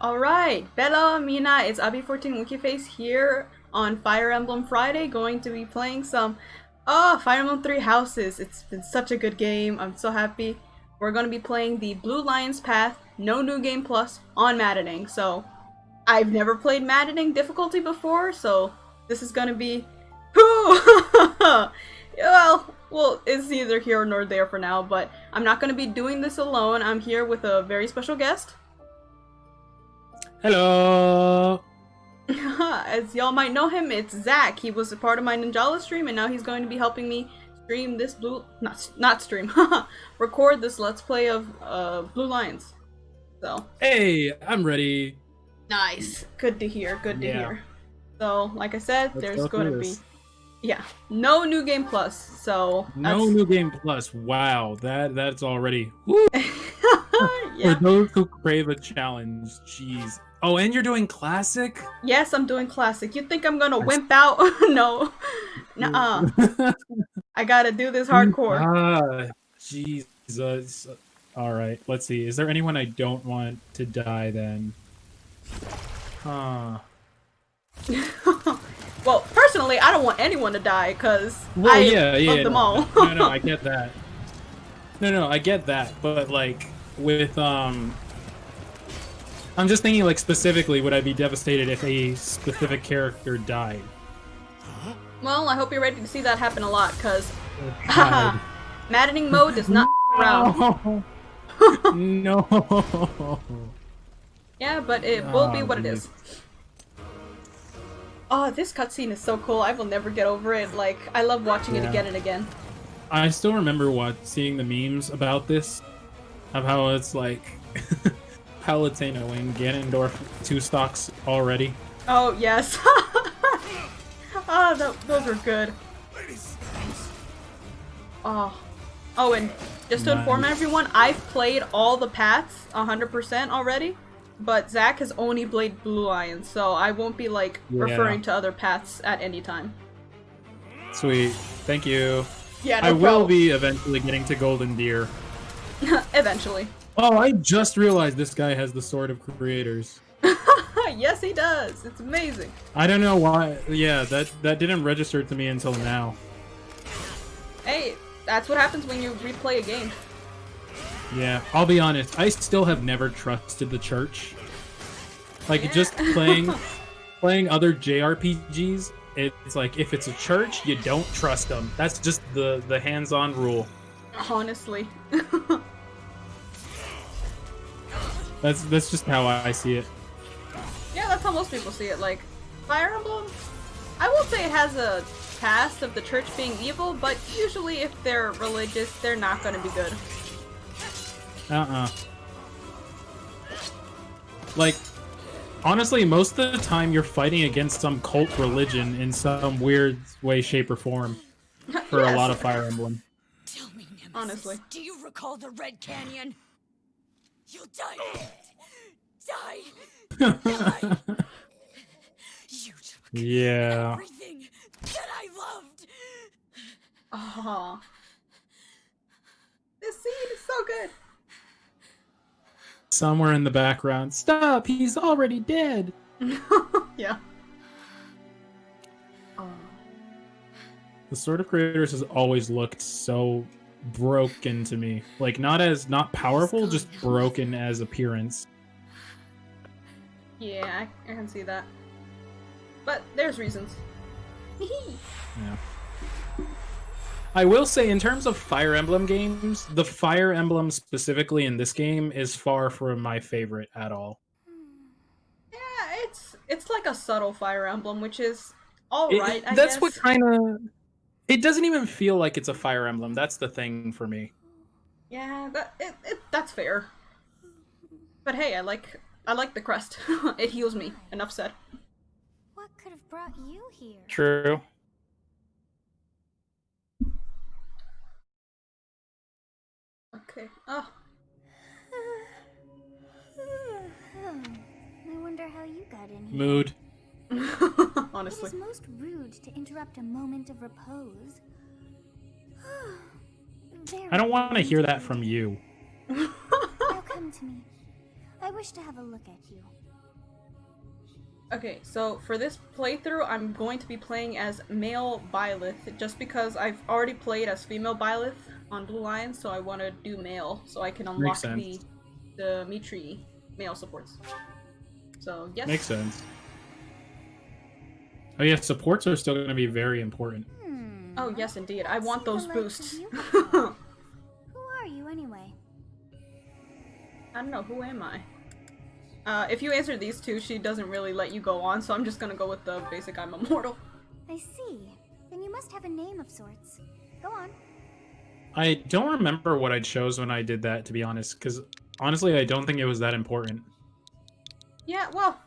Alright, Bella, Mina, it's Abi14 Winky Face here on Fire Emblem Friday, going to be playing some Fire Emblem 3 Houses. It's been such a good game, I'm so happy. We're going to be playing the Blue Lions Path, no new game plus, on Maddening. So, I've never played Maddening difficulty before, so this is going to be... well, it's neither here nor there for now, but I'm not going to be doing this alone. I'm here with a very special guest. Hello! As y'all might know him, it's Zach. He was a part of my Ninjala stream, and now he's going to be helping me stream this not stream, record this Let's Play of Blue Lions. So. Hey, I'm ready. Nice. Good to hear, good to hear. So, like I said, there's going to be... Yeah, no new game plus, so... No new game plus, wow, that's already... Woo. Yeah. For those who crave a challenge, jeez. Oh, and you're doing classic? Yes, I'm doing classic. You think I'm gonna wimp out? No. Nuh-uh. I gotta do this hardcore. Jesus. Alright, let's see. Is there anyone I don't want to die then? Huh. Well, personally, I don't want anyone to die, because well, I love them all. No, I get that. No, I get that, but like, with, I'm just thinking, like, specifically, would I be devastated if a specific character died? Well, I hope you're ready to see that happen a lot, because Maddening mode does not around. No. Yeah, but it will be what it is. Oh, this cutscene is so cool. I will never get over it. Like, I love watching it again and again. I still remember seeing the memes about this, of how it's like, Palutena and Ganondorf 2 stocks already. Oh, yes. Those are good. Oh, and just to inform everyone, I've played all the paths 100% already, but Zach has only played Blue Lions, so I won't be, like, referring to other paths at any time. Sweet. Thank you. Yeah, no I problem. will be eventually getting to Golden Deer. Eventually. Oh, I just realized this guy has the Sword of Creators. Yes, he does. It's amazing. I don't know why. Yeah, that didn't register to me until now. Hey, that's what happens when you replay a game. Yeah, I'll be honest. I still have never trusted the church. Like, just playing other JRPGs, it's like, if it's a church, you don't trust them. That's just the hands-on rule. Honestly. That's just how I see it. Yeah, that's how most people see it. Like, Fire Emblem, I won't say it has a past of the church being evil, but usually if they're religious, they're not going to be good. Like, honestly, most of the time you're fighting against some cult religion in some weird way, shape, or form for a lot of Fire Emblem. Tell me, Nemesis, honestly. Do you recall the Red Canyon? You'll die. Die. You took everything that I loved. Oh, this scene is so good. Somewhere in the background, stop! He's already dead. Yeah. Oh. The Sword of Creators has always looked so broken to me. Like, not powerful, just broken as appearance. Yeah, I can see that. But there's reasons. Yeah. I will say, in terms of Fire Emblem games, the Fire Emblem specifically in this game is far from my favorite at all. Yeah, it's like a subtle Fire Emblem, which is alright, I that's guess. what kind of... It doesn't even feel like it's a Fire Emblem. That's the thing for me. Yeah, that's fair. But hey, I like the crest. It heals me. Enough said. What could have brought you here? True. Okay. Oh. I wonder how you got in here. Mood. Honestly. It is most rude to interrupt a moment of repose. I don't want to hear that from you. Now come to me. I wish to have a look at you. Okay, so for this playthrough, I'm going to be playing as male Byleth, just because I've already played as female Byleth on Blue Lion, so I want to do male, so I can unlock the Mitri male supports. So, yes. Makes sense. Oh yeah, supports are still going to be very important. Oh, yes, indeed. I want those boosts. Who are you anyway? I don't know, who am I? If you answer these two, she doesn't really let you go on, so I'm just gonna go with the basic I'm immortal. I see. Then you must have a name of sorts. Go on. I don't remember what I chose when I did that, to be honest, because honestly, I don't think it was that important. Yeah, well,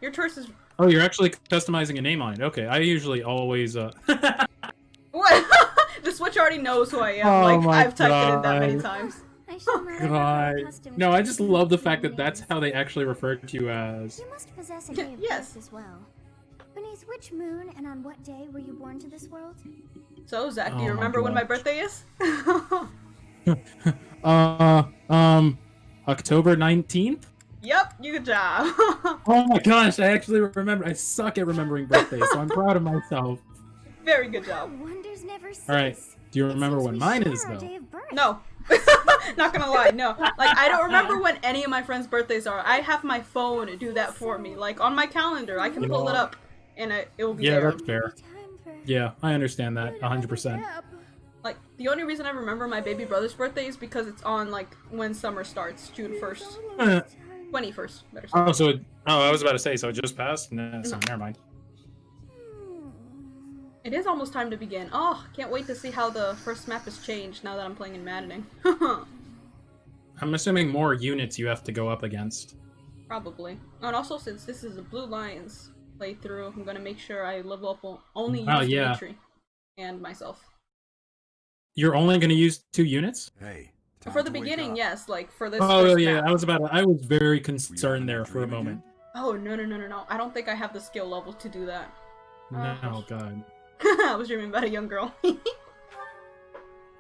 your choice is... Oh, you're actually customizing a name on it. Okay, I usually always, What? The Switch already knows who I am, Oh like, my I've typed it in that many God. times. I shall not ever God. grow accustomed No, to I just these love the fancy fact that that's names. how they actually refer to you as. You must possess a day of Yes. birth as well. Beneath which moon and on what day were you born to this world? So, Zach, do Oh you my remember when my gosh. birthday is? October 19th? Yep, good job. Oh my gosh, I actually remember. I suck at remembering birthdays, so I'm proud of myself. Very good job. Wonders never cease. Alright, do you It remember seems when we mine share is, our though? day of birth. No. Not gonna lie, no. Like, I don't remember when any of my friends' birthdays are. I have my phone do that for me. Like, on my calendar, I can You pull know- it up, and it will be Yeah, there. that's fair. Time for Yeah, I understand that, 100%. nap. Like, the only reason I remember my baby brother's birthday is because it's on, like, when summer starts, June 1st. 21st, better say. I was about to say, so it just passed? No, so never mind. It is almost time to begin. Oh, can't wait to see how the first map has changed now that I'm playing in Maddening. I'm assuming more units you have to go up against. Probably. Oh, and also, since this is a Blue Lions playthrough, I'm gonna make sure I level up only Oh, use yeah. Dimitri and myself. You're only going to use 2 units? Hey, For the beginning, yes, like, for this Oh, first yeah, map. I was very concerned there for a moment. Oh, no. I don't think I have the skill level to do that. No, God. I was dreaming about a young girl.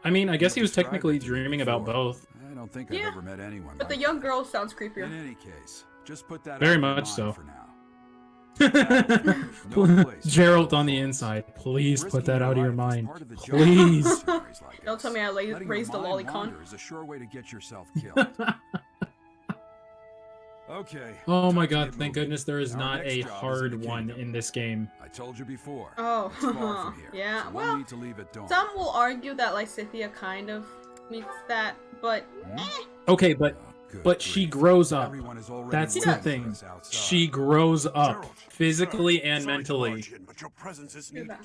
I mean, I guess he was technically dreaming about both. I don't think Yeah, I've ever met anyone But the like young that. girl sounds creepier. In any case, just put that Very out of your much mind so. for now. No place Gerald on the inside, please put Risking that out of your life is mind. part of the job. Please. Mercenaries like Don't us. tell me I Letting raised a your mind lolicon. wander is a sure way to get yourself killed. Okay. Oh my time to god, get thank moving. goodness there is Our not next a job is hard in the one kingdom. in this game. I told you before. Oh, it's far from here, yeah, so we'll well, need to leave at dawn. Some will argue that Lysithea kind of meets that, but Okay, but Good but she grief. grows up. Everyone is already That's waiting the for thing. us outside. She grows up Gerald, physically sir, and sorry to mentally. barge in, but your presence is needed.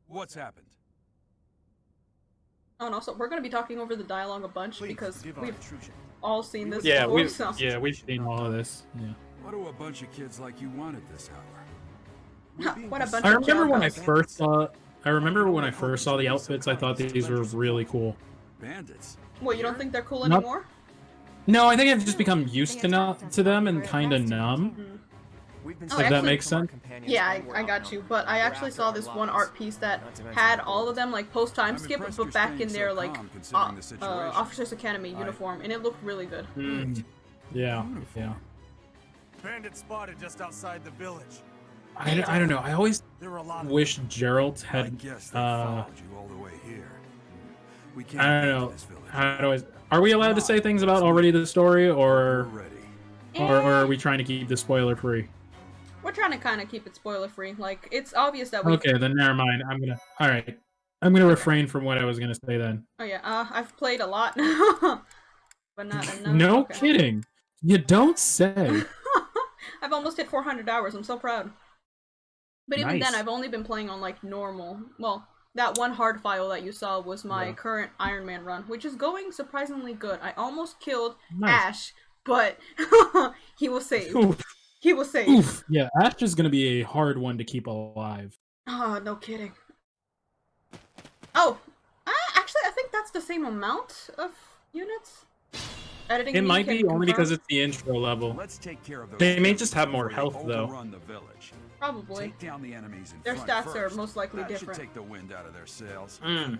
What's happened? oh, and also we're gonna be talking over the dialogue a bunch Please, because forgive our we've intrusion. all seen this Yeah, before. we've seen all of this. Yeah. What do a bunch of kids like you want at this hour? So, what a bunch I of remember when I jokers. first saw the outfits, I thought these were really cool. Bandits. What, you don't think they're cool Nope. anymore? No, I think I've just become used to them and kind of numb. We've been Oh, If that actually- makes sense. Yeah, I got you, but I actually saw this one art piece that had all of them like post time I'm skip, impressed but you're back in staying their so like calm considering the situation. Officers Academy uniform, and it looked really good. Yeah, yeah. Bandits spotted just outside the village. I don't know. I always There were a lot of wish Gerald I had. guess they followed you all the way here. We can't I don't get know. to this village. How do I? Are we allowed to say things about already the story, We're or ready. or are we trying to keep the spoiler free? We're trying to kind of keep it spoiler free. Like, it's obvious that we. Okay, then never mind. All right. I'm gonna refrain from what I was gonna say then. Oh yeah, I've played a lot, but not enough. No Okay. kidding. You don't say. I've almost hit 400 hours. I'm so proud. But even Nice. then, I've only been playing on like normal. Well, that one hard file that you saw was my Yeah. current Iron Man run, which is going surprisingly good. I almost killed Nice. Ash, but he was saved. Oof. He was saved. Oof. Yeah, Ash is gonna be a hard one to keep alive. Oh, no kidding. Oh, actually, I think that's the same amount of units. Editing It me might can be only because confirm. it's the intro level. Let's take care of those They may bandits just have more before they health, though. overrun the village. Probably. Take down the enemies in Their front stats are first. most likely That different. should take the wind out of their sails. Mm.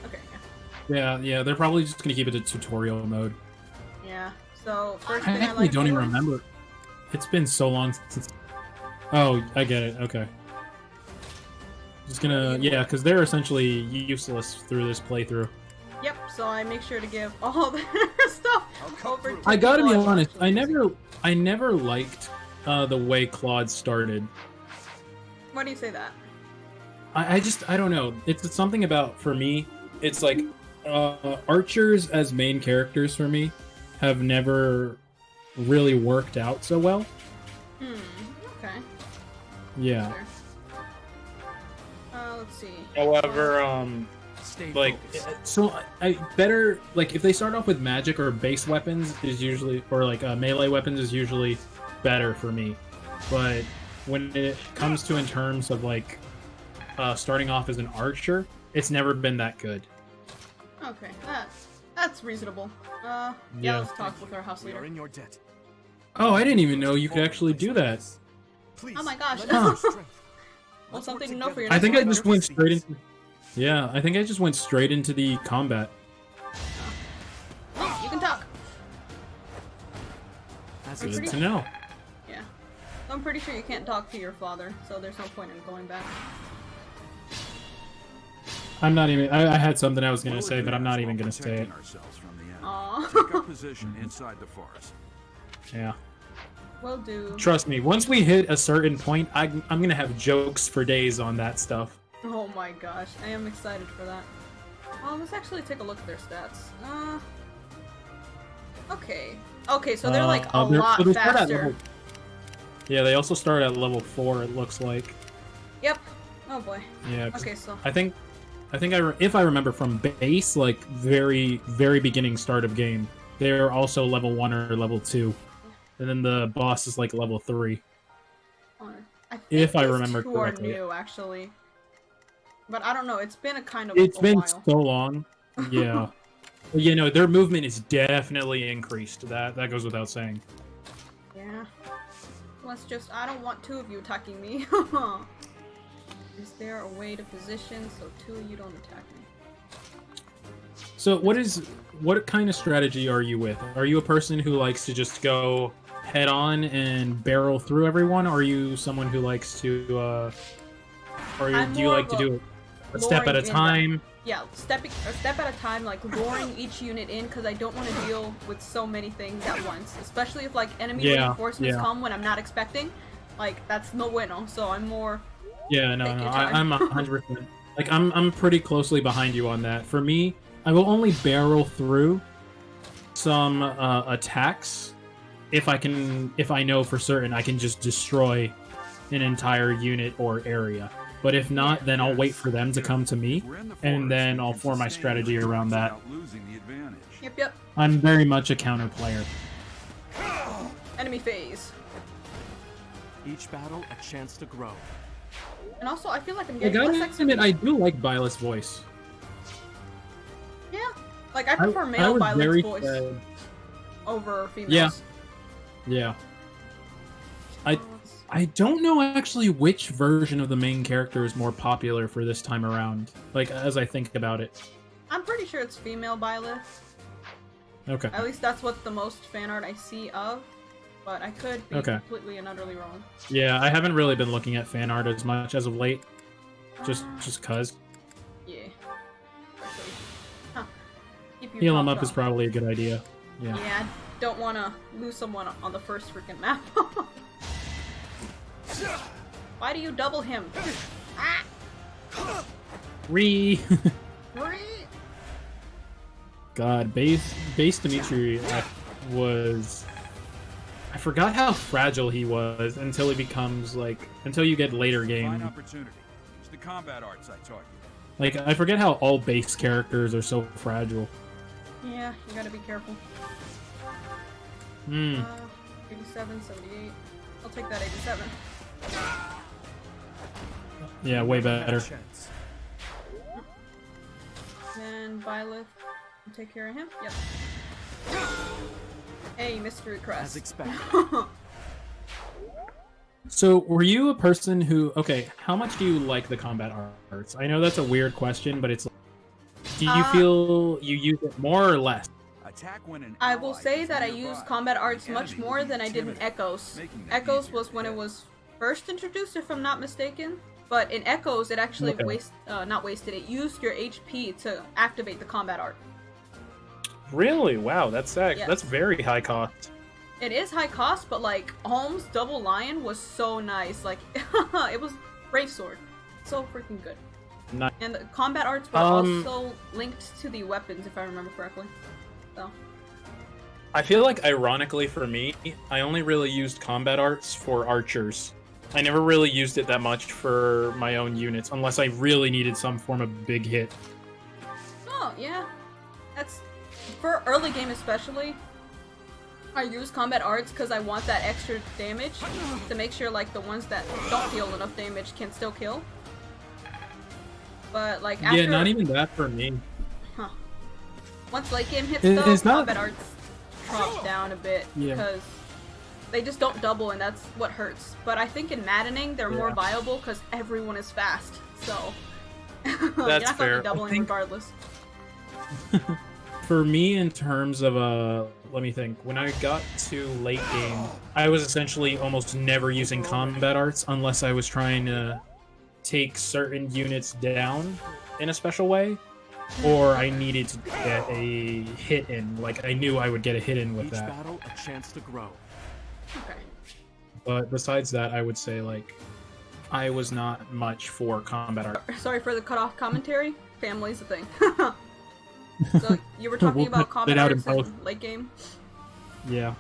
Okay. Yeah, they're probably just gonna keep it a tutorial mode. Yeah. So first I thing I actually like don't even to- remember. It's been so long since. Oh, I get it. Okay. Just gonna yeah, because they're essentially useless through this playthrough. Yep. So I make sure to give all their stuff over to I gotta be Claude. honest. I never liked the way Claude started. Why do you say that? I don't know. It's something about, for me, it's like archers as main characters for me have never really worked out so well. Okay. Yeah. Sure. Let's see. However, Stay like, focused. so I better, like, if they start off with magic or base weapons is usually, or like melee weapons is usually better for me. But when it comes to in terms of like starting off as an archer, it's never been that good. Okay, that's reasonable. Yeah, Yeah. let's talk with our house We are leader. in your debt. Oh, I didn't even know you could actually do that. Please. Oh my gosh. lend us your strength. Well, Let's work something to know for your together. I next think I one. just went straight into. Yeah, I think I just went straight into the combat. Oh, you can talk. As I'm Good pretty to know. Yeah. I'm pretty sure you can't talk to your father, so there's no point in going back. I'm not even. I had something I was gonna We'll say, but I'm not advance even while gonna say it. protecting ourselves from the enemy. Aw. Take up position inside the forest. Yeah. Will do. Trust me. Once we hit a certain point, I'm gonna have jokes for days on that stuff. Oh my gosh, I am excited for that. Let's actually take a look at their stats. Okay. Okay, so they're like a lot so they start at faster. level- Yeah, they also start at level 4. It looks like. Yep. Oh boy. Yeah. 'cause Okay, so I think if I remember from base, like very beginning start of game, they're also level 1 or level 2, and then the boss is like level 3. I think If I these remember two correctly. are new actually, but I don't know. It's been a kind of It's a been while. so long. Yeah. But, you know, their movement is definitely increased. That goes without saying. Yeah. Let's just. I don't want two of you attacking me. Is there a way to position so two of you don't attack me? So what kind of strategy are you with? Are you a person who likes to just go head on and barrel through everyone, or are you someone who likes to I'm do you more like of to a do it a step at a luring in time? Yeah, a step at a time, like luring each unit in, because I don't want to deal with so many things at once. Especially if like enemy Yeah, reinforcements yeah. come when I'm not expecting. Like that's no bueno. So I'm more. Yeah, no, Take no, your time. I'm 100%. Like I'm pretty closely behind you on that. For me, I will only barrel through some attacks if I know for certain I can just destroy an entire unit or area. But if not, then I'll wait for them to come to me, We're in the and forest. then We I'll can form my sustain strategy the around that. without losing the advantage. Yep. I'm very much a counter player. Enemy phase. Each battle a chance to grow. And also, I feel like I'm I getting less gotta admit, XP. I do like Violet's voice. Yeah. Like I prefer I male was Violet's very voice sad. over females. Yeah. I don't know actually which version of the main character is more popular for this time around. Like, as I think about it. I'm pretty sure it's female Violet. Okay. At least that's what the most fan art I see of. But I could be Okay. completely and utterly wrong. Yeah, I haven't really been looking at fan art as much as of late. Just cuz. Yeah. Actually. Huh. Keep your Heal him top up is down. probably a good idea. Yeah. Yeah, I don't want to lose someone on the first freaking map. Why do you double him? Ah! Re. Hurry! God, base Dimitri was. I forgot how fragile he was until he becomes like until you get later Fine game. opportunity. Use the combat arts I taught you. Like I forget how all base characters are so fragile. Yeah, you gotta be careful. Hmm. 87, 78. I'll take that 87. Yeah, way better. Chance. And Violet, will take care of him. Yep. Hey, Mystery As Crest. expected. So, were you a person who? Okay, how much do you like the combat arts? I know that's a weird question, but it's. Do you feel you use it more or less? I Attack when an I will ally say is that I nearby. used combat arts The much enemy more will be than I did in intimidated, Echoes. making them Echoes easier was to when it hit. was first introduced, if I'm not mistaken. But in Echoes, it actually Okay. not wasted. It used your HP to activate the combat art. Really? Wow, that's Yes. that's very high cost. It is high cost, but like Holmes Double Lion was so nice. Like it was Brave Sword, so freaking good. Nice. And the combat arts were also linked to the weapons, if I remember correctly. So I feel like, ironically for me, I only really used combat arts for archers. I never really used it that much for my own units, unless I really needed some form of big hit. oh yeah, that's for early game especially. I use combat arts because I want that extra damage to make sure like the ones that don't deal enough damage can still kill. But like after Yeah, not even that for me. once late game hits It- though, it's not- combat arts drop down a bit Yeah. because they just don't double and that's what hurts. But I think in Maddening they're more Yeah. viable because everyone is fast, so you're That's not gonna fair. be doubling I think- regardless. For me, in terms of let me think. When I got to late game, I was essentially almost never using combat arts unless I was trying to take certain units down in a special way, or I needed to get a hit in. Like I knew I would get a hit in with Each that. battle a chance to grow. Okay. But besides that, I would say like I was not much for combat art. Sorry for the cutoff commentary. Family's a thing. So you were talking We'll about cut combat it out in arts both. in late game. Yeah.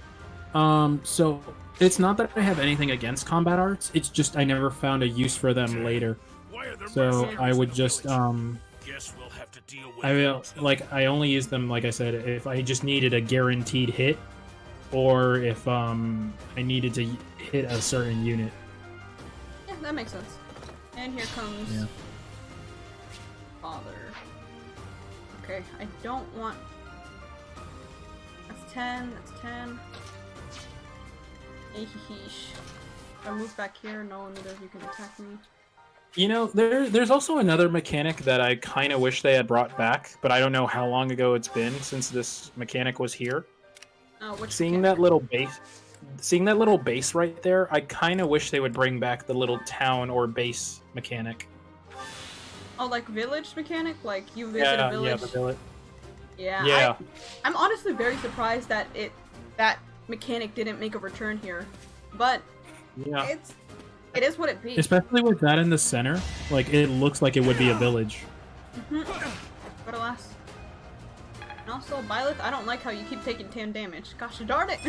So it's not that I have anything against combat arts. It's just I never found a use for them later. So I would just Guess we'll have to deal with I will I only use them, like I said, if I just needed a guaranteed hit, or if I needed to hit a certain unit. Yeah, that makes sense. And here comes Yeah. father. Okay, I don't want. That's 10. That's 10. Eheheesh. If I move back here, no one of you can attack me. You know, there's also another mechanic that I kind of wish they had brought back, but I don't know how long ago it's been since this mechanic was here. Which Seeing mechanic? that little base right there, I kind of wish they would bring back the little town or base mechanic. Oh, like village mechanic? Like you visit a Yeah, village? the village. Yeah. Yeah. I'm honestly very surprised that that mechanic didn't make a return here, but Yeah. it is what it be. Especially with that in the center, like it looks like it would be a village. But alas. And also, Byleth, I don't like how you keep taking 10 damage. Gosh darn it!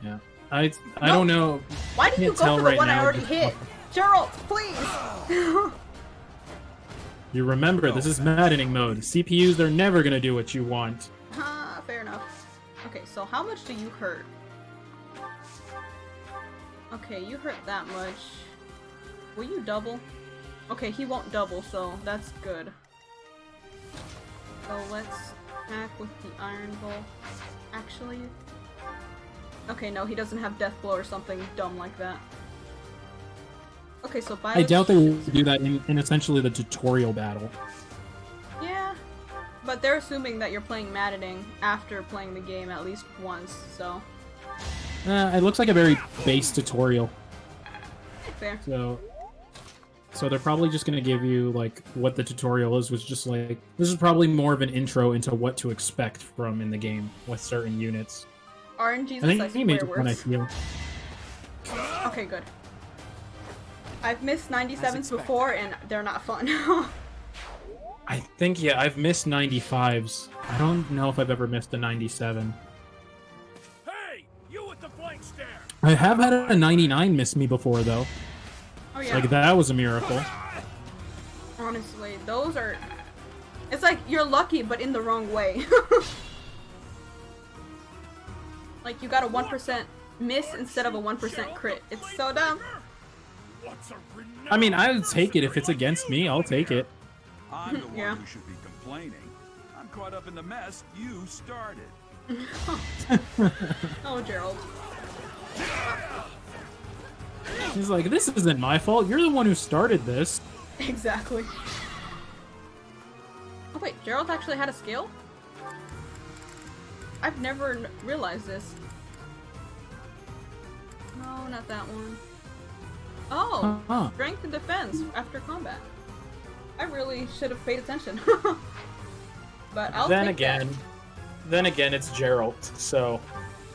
Yeah. I don't know. Why did you Can't go tell for the right one I now, already but- hit? Gerald, please! You remember, this is maddening mode. CPUs, they're never gonna do what you want. Fair enough. Okay, so how much do you hurt? Okay, you hurt that much. Will you double? Okay, he won't double, so that's good. So let's attack with the Iron Bowl. Actually... Okay, no, he doesn't have Death Blow or something dumb like that. Okay, so I doubt they will do that in essentially the tutorial battle. Yeah, but they're assuming that you're playing Maddening after playing the game at least once, so... It looks like a very base tutorial. Fair. So they're probably just gonna give you like what the tutorial is, was just like this is probably more of an intro into what to expect from in the game with certain units. RNG's I think I he made swear it when I words. feel. Okay, good. I've missed 97s before, and they're not fun. I think yeah, I've missed 95s. I don't know if I've ever missed a 97. Hey, you with the blank stare. I have had a 99 miss me before though. Oh yeah. Like that was a miracle. Honestly, those are... It's like, you're lucky, but in the wrong way. Like, you got a 1% miss instead of a 1% crit. It's so dumb. What's a renowned I mean, I would take it if it's against me. I'll take it. I'm the one Yeah. who should be complaining. I'm caught up in the mess you started. Oh, Gerald. He's like, this isn't my fault. You're the one who started this. Exactly. Oh wait, Gerald actually had a skill? I've never realized this. No, not that one. Oh, Huh. strength and defense after combat. I really should have paid attention. But I'll Then take again, it's Gerald. So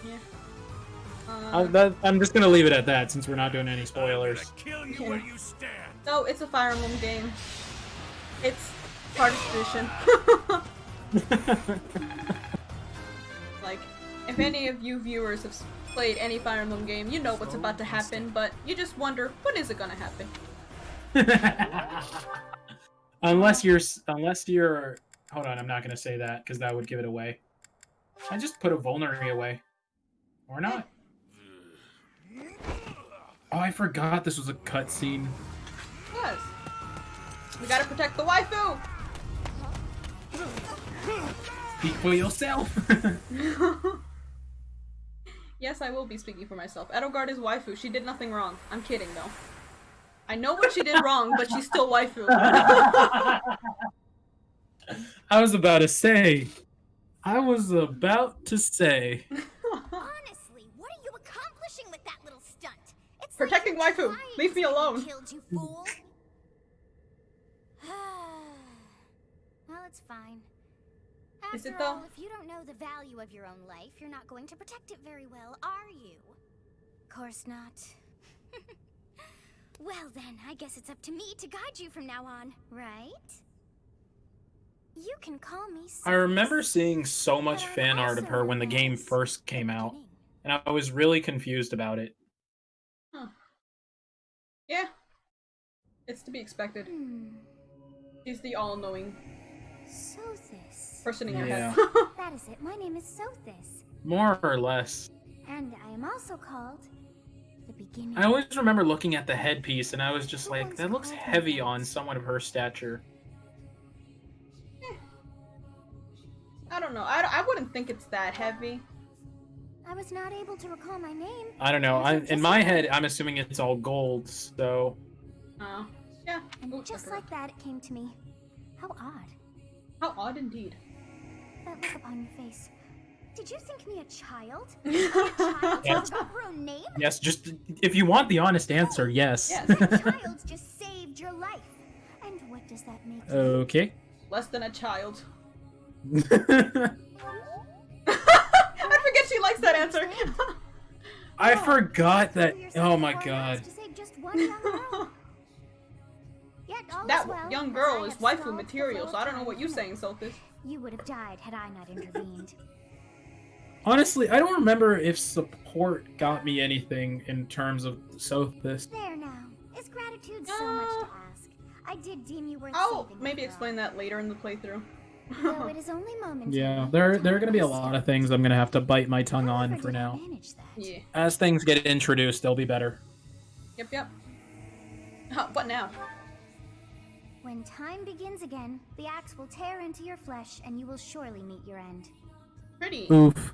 that. Yeah. I'm just gonna leave it at that since we're not doing any spoilers. Kill you where you stand. No, it's a Fire Emblem game. It's part of tradition. Like, if any of you viewers have played any Fire Emblem game, you know what's about to happen, but you just wonder, when is it gonna happen? unless you're hold on, I'm not gonna say that because that would give it away. I just put a vulnerary away. Or not. Oh, I forgot this was a cutscene. Yes. We gotta protect the waifu! Speak for yourself. Yes, I will be speaking for myself. Edelgard is waifu. She did nothing wrong. I'm kidding, though. I know what she did wrong, but she's still waifu. I was about to say. Honestly, what are you accomplishing with that little stunt? It's Protecting like you're waifu. trying Leave me to alone. Killed you, fool. Well, it's fine. Is it After though? all, if you don't know the value of your own life, you're not going to protect it very well, are you? Course not. Well then, I guess it's up to me to guide you from now on, right? You can call me I remember Sis, seeing so much but I'm fan art of also her when the game known as first the came out, beginning. and I was really confused about it. Huh. Yeah. It's to be expected. She's the all-knowing Sothis. person in your Yeah. head. That is it. My name is Sothis. More or less. And I am also called the beginning. I always remember looking at the headpiece and I was just like, that looks heavy on someone of her stature. I don't know. I wouldn't think it's that heavy. I was not able to recall my name. I don't know. In my head, I'm assuming it's all gold, so... Oh. Yeah. And Ooh, just look at like that, it came to me. How odd. How odd indeed. That look upon your face. Did you think me a child? A child who Yes. forgot her own name? Yes, just... If you want the honest answer, yes. Yes. That child just saved your life. And what does that make you? Okay. Less than a child. I I forget she likes that answer. forgot that... Threw Oh yourself my before god. us to save just one young girl. Yet all is That well, young as girl I is have waifu solved the material, flow so I don't know of what you're time. saying, Sophis. You would have died had I not intervened. Honestly, I don't remember if support got me anything in terms of Sothis. There now. Is gratitude so much to ask? I did deem you worth I'll saving. maybe after explain that later in the playthrough. all. Though it is only momentary. Yeah, there are gonna be a time lot must of things I'm gonna have to bite my tongue However on for did I now. manage that? Yeah. As things get introduced, they'll be better. Yep, yep. Huh, what now? When time begins again, the axe will tear into your flesh, and you will surely meet your end. Pretty. Oof.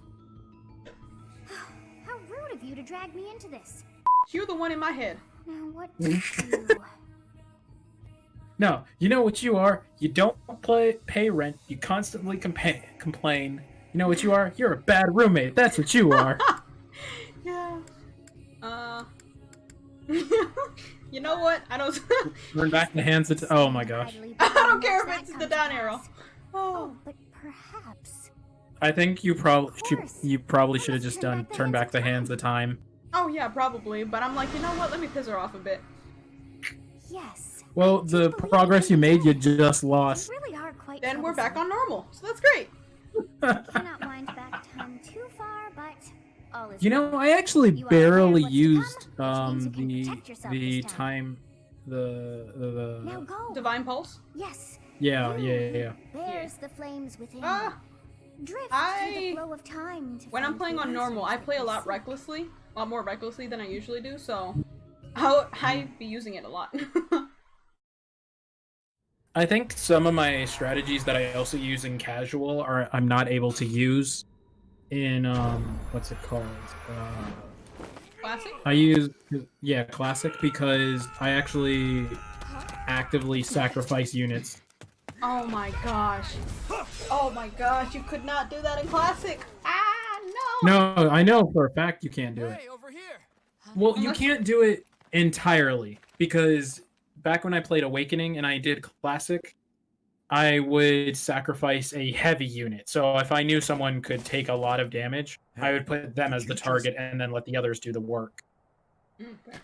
How rude of you to drag me into this. You're the one in my head. Now what do you? No, you know what you are? You don't pay rent, you constantly complain. You know what you are? You're a bad roommate, that's what you are. Yeah. You know what? I don't. Turn back the hands of... Oh my gosh. I don't care if it's the down arrow. Oh, but perhaps. I think you probably should have just done Turn turn back the hands of time. Oh yeah, probably. But I'm like, you know what? Let me piss her off a bit. Yes. Well, the progress you made, you just lost. You really are quite. Then we're back troublesome. on normal, so that's great. Cannot wind back time too far, but all is You know, well. I actually You are aware of barely what's to used come, which means you can protect yourself the this time. time Now the go. Divine pulse. Yes. yeah. There's the flames within. Ah, Drift through I- the flow of time to when I'm find playing the on normal, I answers play a that lot we recklessly, a lot more recklessly than I usually do. So, I be using it a lot. I think some of my strategies that I also use in casual are I'm not able to use in what's it called? Classic. I use classic because I actually actively sacrifice units. Oh my gosh. Oh my gosh, you could not do that in Classic. Ah, no! No, I know for a fact you can't do it. Hey, over here. Well, you can't do it entirely because back when I played Awakening and I did Classic, I would sacrifice a heavy unit. So if I knew someone could take a lot of damage, I would put them as the target and then let the others do the work. Okay.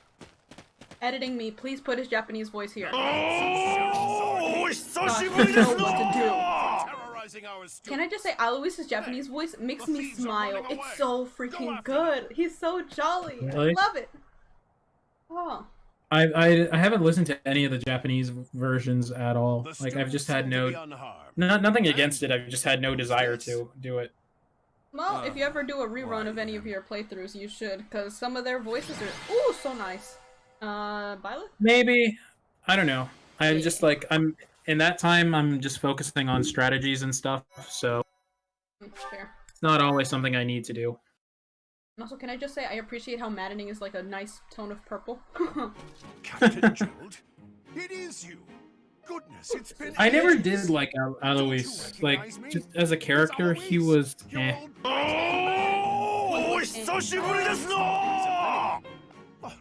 Editing me, please put his Japanese voice here. Oh, Gosh, you know what to do. Terrorizing our students. Can I just say, Aloysius' Japanese voice makes me smile. It's so freaking good. He's so jolly. Really? I love it. Oh. I haven't listened to any of the Japanese versions at all. Like I've just had nothing against it. I've just had no desire to do it. Well, if you ever do a rerun of any of your playthroughs, you should, because some of their voices are, ooh, so nice. Violet? Maybe. I don't know. I'm just like, in that time, I'm just focusing on strategies and stuff, so Fair. it's not always something I need to do. And also, can I just say, I appreciate how Maddening is like a nice tone of purple. Captain Gerald, it is you. Goodness, it's been I never ages. did like Alois. Like, just as a character, he was eh. Oh,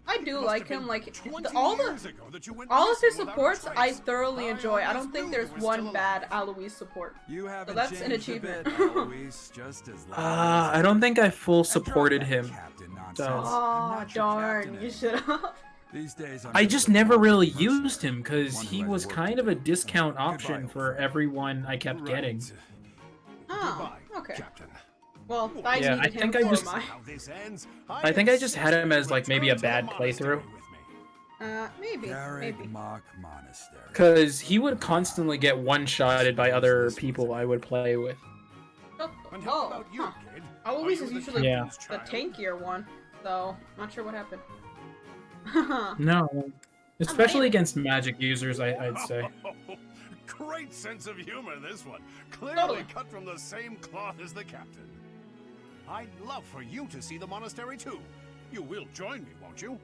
I do like him, like, all of his supports I thoroughly enjoy. I don't think there's one bad Alois support. So that's an achievement. I don't think I full supported him. So Oh, darn, you should have. These days, I just never really used him because he was kind of a discount option for everyone I kept getting. Oh, okay. Captain. Well, I Yeah, needed I think him I for just- my... How this ends, I think I just had him as like maybe a bad playthrough. Maybe. Mock Monastery. Because he would constantly get one-shotted by other people I would play with. Oh, And how oh, about you, huh. kid? Alois Are is you usually Yeah. the tankier one, so not sure what happened. No, especially against magic users, I'd say. Great sense of humor, this one. Clearly Totally. cut from the same cloth as the captain. I'd love for you to see the monastery too. You will join me, won't you?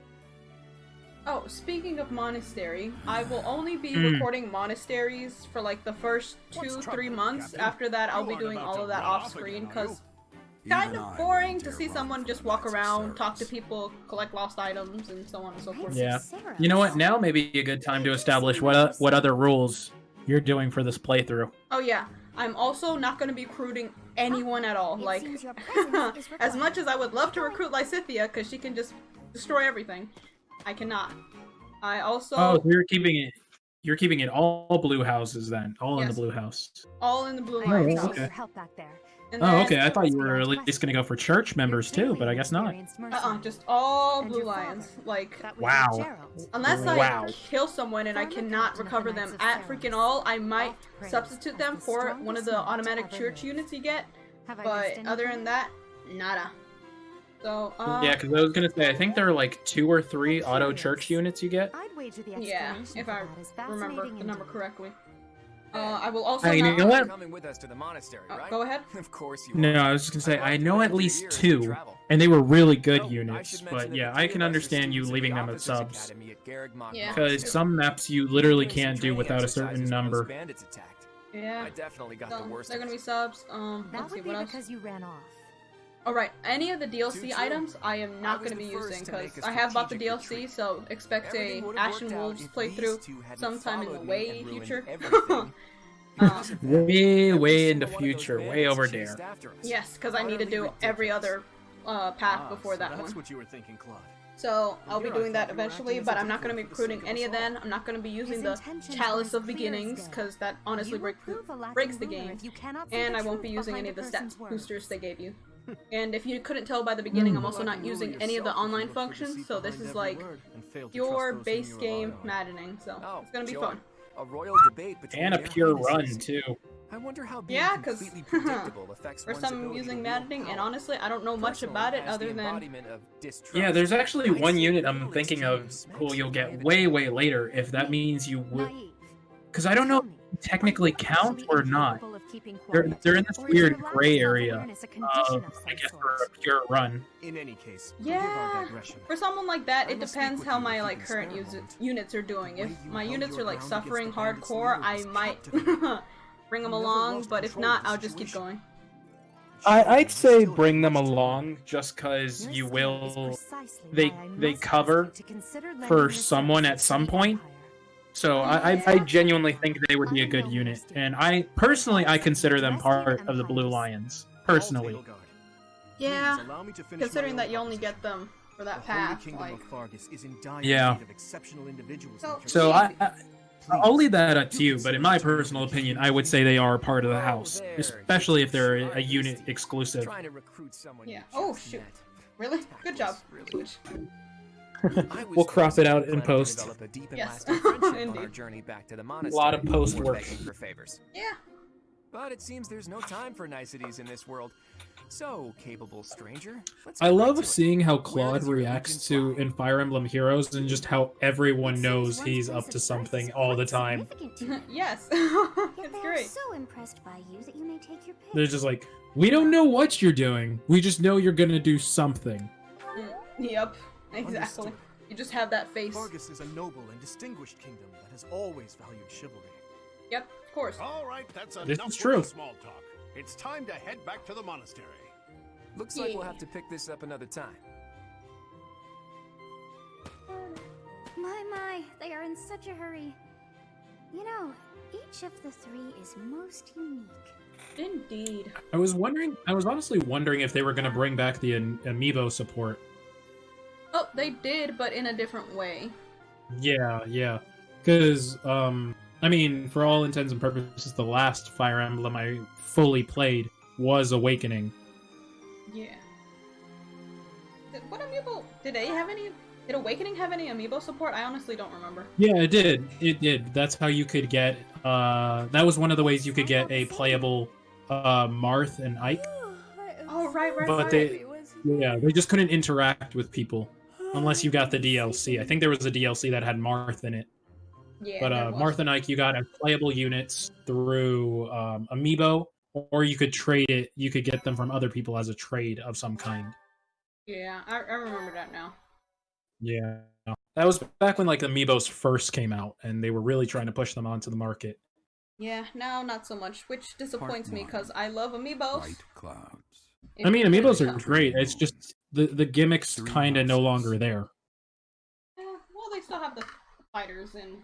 Oh, speaking of monastery, I will only be Hmm. recording monasteries for like the first What's 2-3 troubling, months. Captain? After that, I'll You be aren't doing about all to of that run off off screen again, are because you? kind Even of I boring wouldn't to dare see run someone from just the walk Knights of around, talk to Ceres. people, collect lost items, and so on and so forth. Yeah. You know what? Now may be a good time to establish what other rules you're doing for this playthrough. Oh yeah, I'm also not going to be recruiting anyone at all. It Like, seems your presence is as required. much as I would love to recruit Lysithia, because she can just destroy everything, I cannot. I also Oh, so you're keeping it all blue houses then, all in the Yes. blue house. all in the blue Oh, lights yeah, house. okay. Help back there. And Oh, then, okay. I thought you were at least gonna go for church members too, but I guess not. just all And blue your lions. father. Like, That was Wow. Gerald. unless Wow. I kill someone and I Former cannot captain of recover the them Knights of at Ceres. freaking all, I might Oft praised substitute as them the for one of the strongest automatic knight church ever units you get. Have I But missed other than anything? that, nada. So, Yeah, because I was gonna say I think there are like 2 or 3 I'm auto curious. church units you get. I'd wager the yeah, explanation if for I that is remember fascinating the number indeed. correctly. I will also Hey, you not... know what? Coming with us to the monastery, Oh, right? go ahead. Of course you No, are. I was just gonna say I'd I love to know lend at you least your ear as we 2, travel. and they were really good Oh, I units. should mention But that yeah, the I three can of us are understand you students at leaving the them at Officers subs. Academy at Garreg Mach Yeah. Because Monastery. some maps you literally Doing some can't do training without a certain exercises when number. those bandits attacked. Yeah. I definitely got the So, worst they're of gonna be it. subs. That Let's see, would be what else? because you ran off. Alright, any of the Too DLC true. items I am I not was going to be the first using to because make a I have bought the strategic DLC, retreat. so expect Everything a would have Ashen worked out Wolves if playthrough these two hadn't sometime in the followed me way and ruined future. everything. Way, Every way in the single one of those future, way bandits over chased there. after us. Yes, because I need to Utterly do every ridiculous. other path before so that that's one. what you were thinking, Claude. So I'll be here I doing that thought you were eventually, acting as but a I'm not going to be detective for the recruiting sake of any of us all. them. I'm not going to be using His the intentions Chalice were of clear as Beginnings day. because that honestly You will prove a lacking breaks the ruler game. if you cannot see And the I won't be truth using behind any a of the person's stat boosters words. they gave you. And if you couldn't tell by the beginning, I'm also Like not a using ruler any of the yourself if you online look for functions, deceit so this behind is every like word and fail to pure trust those whom base you rely game on. maddening, so Oh, it's gonna be sure. fun. A royal debate between And a their pure run highnesses. too. I wonder how being Yeah, 'cause completely predictable affects First one's time ability using to wield maddening, and power. honestly, I don't know much Personally, about it as other the than embodiment of distrust, Yeah, there's actually I'd one say unit I'm little thinking of exchange who makes you'll you get brave way, and way later if that means you will. Naive. Because I don't know Tell me, if it technically are you counts actually or not. incapable of keeping They're quiet, in this or is weird your lack gray of area. self-awareness a condition of I some guess for sort? a pure run. In any case, forgive our Yeah, digression. for someone like that, I it must speak depends with how you my if you like can current spare a moment. units are doing. The If way you my held units your are like ground against suffering the bandits' hardcore, leader I was might captivating. bring them You never along. lost But if control of not, the I'll just keep situation. going. I'd say Still bring them much to learn. along just because Your you skill is will. precisely They why I they must ask cover you to consider lending for your someone at services to some the point. Empire. So I Yeah. genuinely think they would be a good unit, and I personally I consider them part of the Blue Lions. Personally, Yeah, Please allow me to finish considering my that you own only get proposition. them for that The Holy path, Kingdom like. of Fargus is in dire Yeah. need of exceptional individuals So- like so yourself. I'll leave that up to you. But in my personal opinion, I would say they are part of the Whoa house, there, especially if they're you a unit hasty. exclusive. Trying to recruit someone Yeah. you Oh just shoot. met. Really? Good job. Tactless, Switch. I was We'll crop it out in planning to post. develop a deep and Yes. lasting friendship on our Indeed. journey back to the A monastery lot of post before work. begging for favors. Yeah. But it seems there's no time for niceties in this world. So, capable stranger, let's I get right love to it. seeing how Where Claude does your reacts legion to fly? in Fire Emblem Heroes and just how everyone It knows seems one's he's place up of to birth something is all the quite time. significant to you. Yes. Yet It's they are great. so impressed by you that you may take your pick. They're just like, we don't know what you're doing. We just know you're gonna do something. Yep. Exactly. Understood. You just have that face. Fargus is a noble and distinguished kingdom that has always valued chivalry. Yep. Of course. All right, that's This enough is with true. the small talk. It's time to head back to the monastery. Looks like we'll Yeah. have to pick this up another time. My, they are in such a hurry. You know, each of the three is most unique. Indeed. I was honestly wondering if they were gonna bring back the amiibo support. Oh, they did, but in a different way. Yeah. Because, I mean, for all intents and purposes, the last Fire Emblem I fully played was Awakening. Yeah. What amiibo? Did they have any? Did Awakening have any amiibo support? I honestly don't remember. Yeah, it did. It did. That's how you could get, that was one of the ways you could get a playable, Marth and Ike. Oh, right. But they just couldn't interact with people unless you got the DLC. I think there was a DLC that had Marth in it. Yeah. But there was. Marth and Ike, you got as playable units through Amiibo, or you could trade it. You could get them from other people as a trade of some kind. Yeah, I remember that now. Yeah, that was back when like Amiibos first came out, and they were really trying to push them onto the market. Yeah, now not so much, which disappoints me one. because I love amiibos. White clouds. I mean, Amiibos are Yeah, great. It's just the gimmicks Three kind of no houses. longer there. well, they still have the fighters in,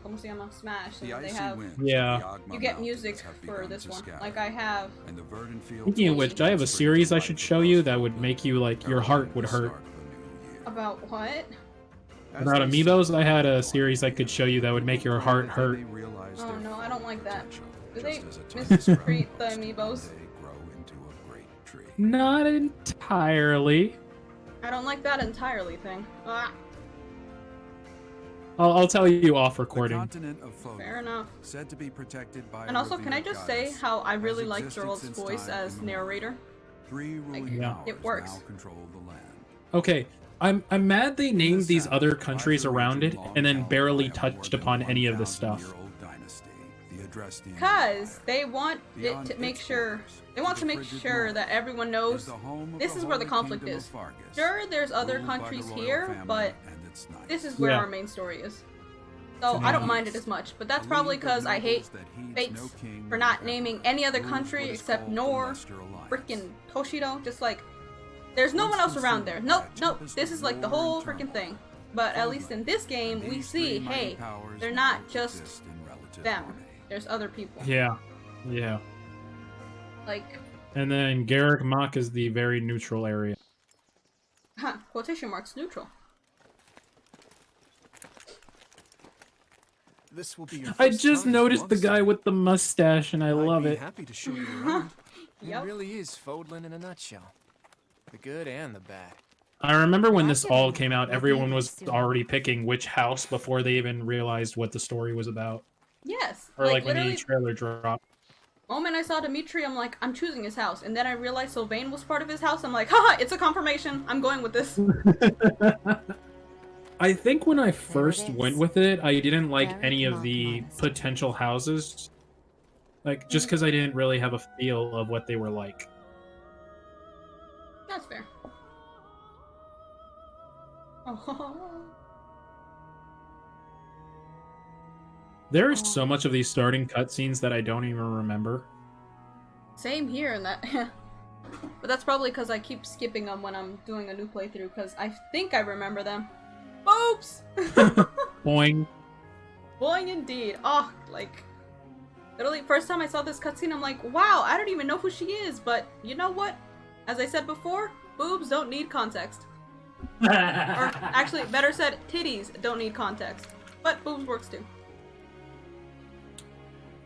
¿cómo se llama? Smash, The and they icy have. winds Yeah. of the Ogma You get Mountains music have for begun this to one. scatter, Like I have. and the verdant fields Speaking of will which, I have a spring series to I life should show you above that would make you like your heart would hurt. Start the new year. About what? As About they Amiibos, seek I had a light, series I could show you that would make your heart they hurt. may realize Oh their no, I don't like that. potential, Do just they as a tiny sprout mistreat the will amiibos? one day grow into a great tree. Not entirely. I don't like that entirely thing. Ah, I'll tell you off The recording. continent of Fogo, fair enough. said to be protected by And a also, can I revered just say goddess, how I has really like existed Gerald's since voice time as immemorial. narrator? Three ruling Yeah. powers It works. now control the land. Okay, I'm mad they named these South, other lies countries a around it region long and then held barely by a more touched than upon any of the stuff. 1,000-year-old dynasty, the Adrestian Cause Empire. they want Beyond it to make its sure borders, they want the to make frigid sure north that everyone is knows the home of this the is where the Holy conflict Kingdom is. of Fargus, Sure, there's other ruled by the countries royal here, family but and its knights. this is where Yeah. our main story is. So I don't mind it as much, but that's probably because I hate Fates for not naming any other country except Nor, freaking Toshido. Just like, there's no one else around there. Nope, this is like the whole freaking thing. But at least in this game, we see, hey, they're not just them. There's other people. Yeah. Like, And then Garrick Mach is the very neutral area. quotation marks neutral. This will be your I first just time noticed the once. guy with the mustache and I love I'd be it. happy to show you around. Yep. It really is Fodlan in a nutshell. The good and the bad. I remember when this Actually, all came out, we'll be everyone there was soon. already picking which house before they even realized what the story was about. Yes. Or like when literally, the trailer dropped. moment I saw Dimitri, I'm like, I'm choosing his house. And then I realized Sylvain was part of his house. I'm like, haha, it's a confirmation. I'm going with this. I think when I first is. went with it, I didn't like Garrick any of Mach the Monastery. potential houses. Like, just because I didn't really have a feel of what they were like. That's fair. Oh. There is so much of these starting cutscenes that I don't even remember. Same here, and that. But that's probably because I keep skipping them when I'm doing a new playthrough, because I think I remember them. Boobs! Boing. Boing indeed. Oh, like, literally, first time I saw this cutscene, I'm like, wow, I don't even know who she is, but you know what? As I said before, boobs don't need context. Or, actually, better said, titties don't need context. But boobs works too.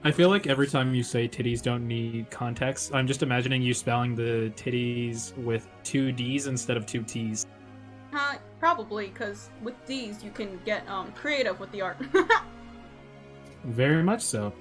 I feel like every time you say titties don't need context, I'm just imagining you spelling the titties with 2 D's instead of 2 T's. Probably, because with these you can get creative with the art. Very much so.